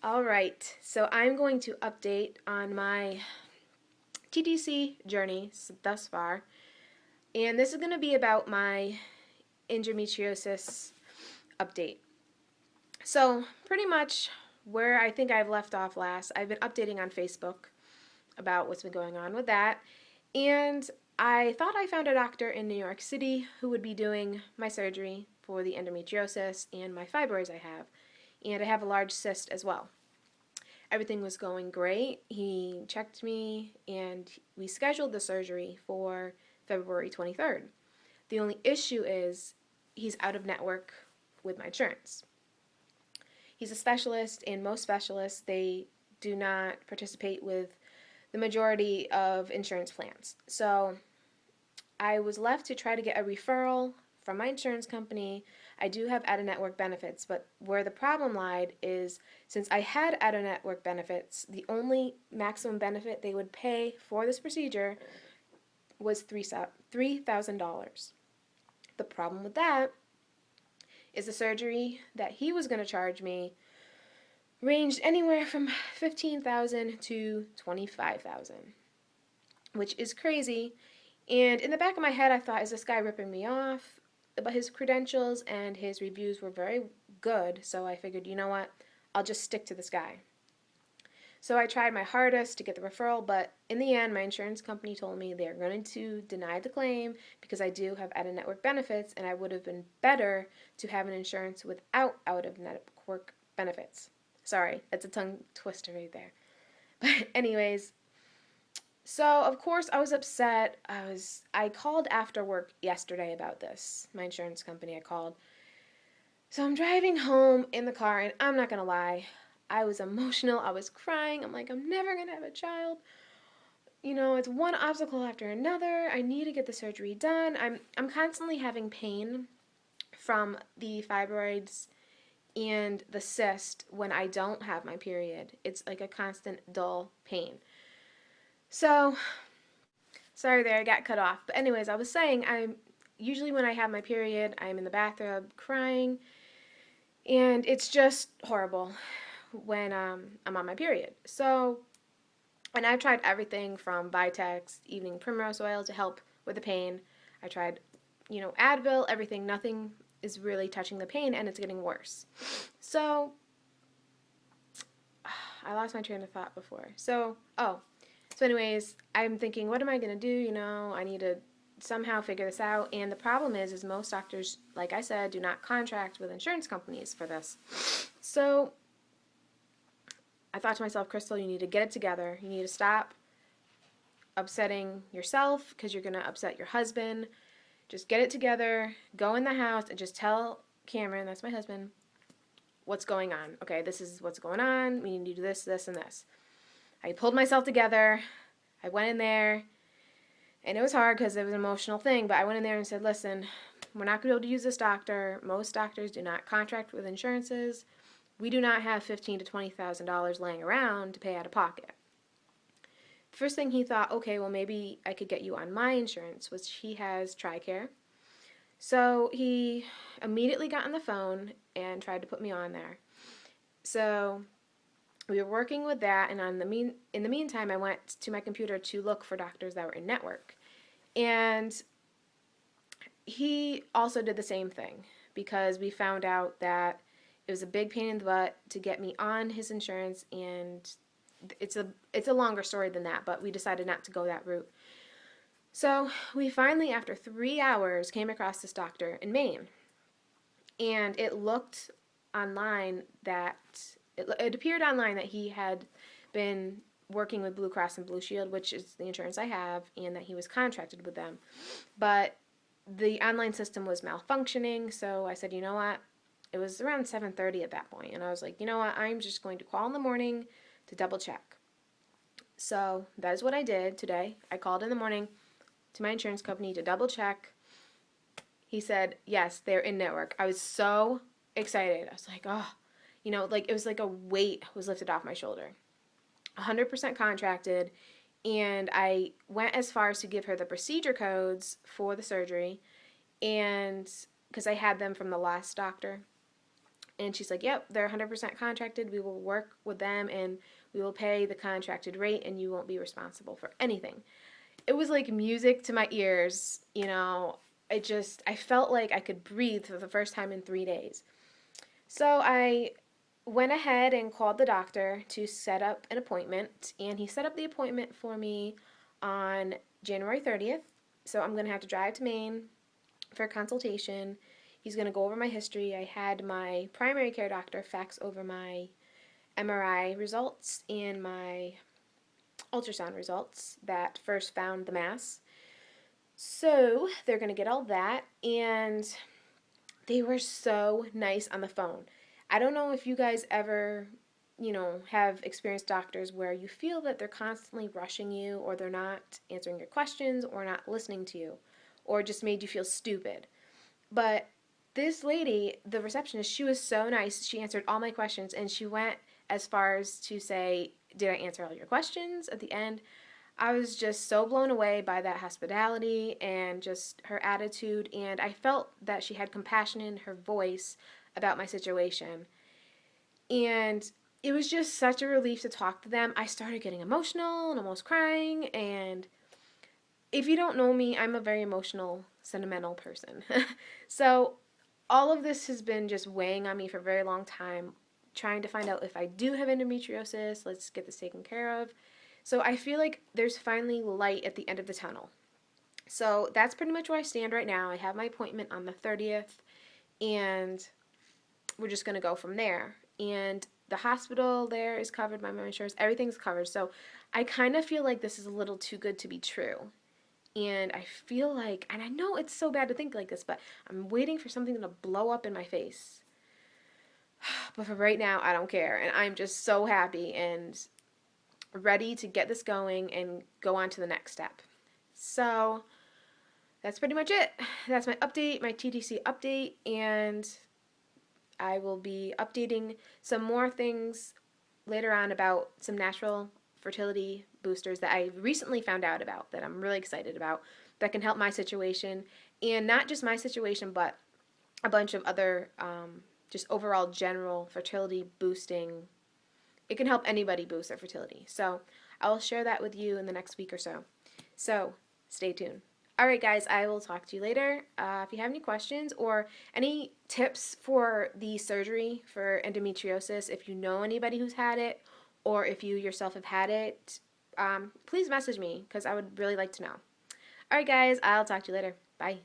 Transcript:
All right, so I'm going to update on my TTC journey thus far, and this is going to be about my endometriosis update. So, pretty much where I think I've left off last, I've been updating on Facebook about what's been going on with that, and I thought I found a doctor in New York City who would be doing my surgery for the endometriosis and my fibroids I have, and I have a large cyst as well. Everything was going great. He checked me and we scheduled the surgery for February 23rd. The only issue is he's out of network with my insurance. He's a specialist, and most specialists, they do not participate with the majority of insurance plans. So I was left to try to get a referral from my insurance company. I do have out-of-network benefits, but where the problem lied is since I had out-of-network benefits, the only maximum benefit they would pay for this procedure was $3,000. The problem with that is the surgery that he was going to charge me ranged anywhere from $15,000 to $25,000, which is crazy. And in the back of my head, I thought, is this guy ripping me off? But his credentials and his reviews were very good, so I figured, you know what, I'll just stick to this guy. So I tried my hardest to get the referral, but in the end, my insurance company told me they're going to deny the claim because I do have out-of-network benefits, and I would have been better to have an insurance without out-of-network benefits. Sorry, that's a tongue twister right there. But anyways, so of course I was upset. I called after work yesterday about this. My insurance company I called. So I'm driving home in the car, and I'm not gonna lie, I was emotional. I was crying. I'm like, I'm never gonna have a child. You know, it's one obstacle after another. I need to get the surgery done. I'm constantly having pain from the fibroids and the cyst when I don't have my period. It's like a constant dull pain. So, sorry there, I got cut off. But anyways, I was saying, I'm usually when I have my period, I'm in the bathroom crying, and it's just horrible when I'm on my period. So, and I've tried everything from Vitex, evening primrose oil to help with the pain. I tried, Advil, everything. Nothing is really touching the pain, and it's getting worse. So, I lost my train of thought before. So anyways, I'm thinking, what am I going to do? I need to somehow figure this out. And the problem is most doctors, like I said, do not contract with insurance companies for this. So I thought to myself, Crystal, you need to get it together. You need to stop upsetting yourself because you're going to upset your husband. Just get it together, go in the house, and just tell Cameron, that's my husband, what's going on. Okay, this is what's going on. We need to do this, this, and this. I pulled myself together. I went in there, and it was hard because it was an emotional thing, but I went in there and said, listen, we're not going to be able to use this doctor. Most doctors do not contract with insurances. We do not have $15,000 to $20,000 laying around to pay out of pocket. First thing he thought, okay, well, maybe I could get you on my insurance, which he has TRICARE. So he immediately got on the phone and tried to put me on there. So we were working with that, and in the meantime, I went to my computer to look for doctors that were in network. And he also did the same thing because we found out that it was a big pain in the butt to get me on his insurance, and it's a longer story than that, but we decided not to go that route. So we finally, after 3 hours, came across this doctor in Maine. And it looked online that, it appeared online that he had been working with Blue Cross and Blue Shield, which is the insurance I have, and that he was contracted with them. But the online system was malfunctioning, so I said, you know what? It was around 7:30 at that point, and I was like, you know what? I'm just going to call in the morning to double check. So that is what I did today. I called in the morning to my insurance company to double check. He said, yes, they're in network. I was so excited. I was like, oh, it was like a weight was lifted off my shoulder. 100% contracted. And I went as far as to give her the procedure codes for the surgery, and because I had them from the last doctor. And she's like, yep, they're 100% contracted. We will work with them and we will pay the contracted rate and you won't be responsible for anything. It was like music to my ears, you know. I felt like I could breathe for the first time in 3 days. So I went ahead and called the doctor to set up an appointment, and he set up the appointment for me on January 30th. So I'm going to have to drive to Maine for a consultation. He's going to go over my history. I had my primary care doctor fax over my MRI results and my ultrasound results that first found the mass. So they're going to get all that, and they were so nice on the phone. I don't know if you guys ever, have experienced doctors where you feel that they're constantly rushing you, or they're not answering your questions, or not listening to you, or just made you feel stupid. But this lady, the receptionist, she was so nice. She answered all my questions, and she went as far as to say, did I answer all your questions at the end? I was just so blown away by that hospitality and just her attitude, and I felt that she had compassion in her voice about my situation. And it was just such a relief to talk to them. I started getting emotional and almost crying, and if you don't know me, I'm a very emotional, sentimental person. So all of this has been just weighing on me for a very long time, trying to find out if I do have endometriosis. Let's get this taken care of. So I feel like there's finally light at the end of the tunnel. So that's pretty much where I stand right now. I have my appointment on the 30th, and we're just going to go from there. And the hospital there is covered by my insurance. Everything's covered. So I kind of feel like this is a little too good to be true. And I feel like, and I know it's so bad to think like this, but I'm waiting for something to blow up in my face. But for right now, I don't care. And I'm just so happy and ready to get this going and go on to the next step. So that's pretty much it. That's my update, my TTC update, and I will be updating some more things later on about some natural fertility boosters that I recently found out about that I'm really excited about that can help my situation, and not just my situation, but a bunch of other just overall general fertility boosting. It can help anybody boost their fertility. So I will share that with you in the next week or so. So stay tuned. All right, guys, I will talk to you later. If you have any questions or any tips for the surgery for endometriosis, if you know anybody who's had it, or if you yourself have had it, please message me because I would really like to know. All right, guys, I'll talk to you later. Bye.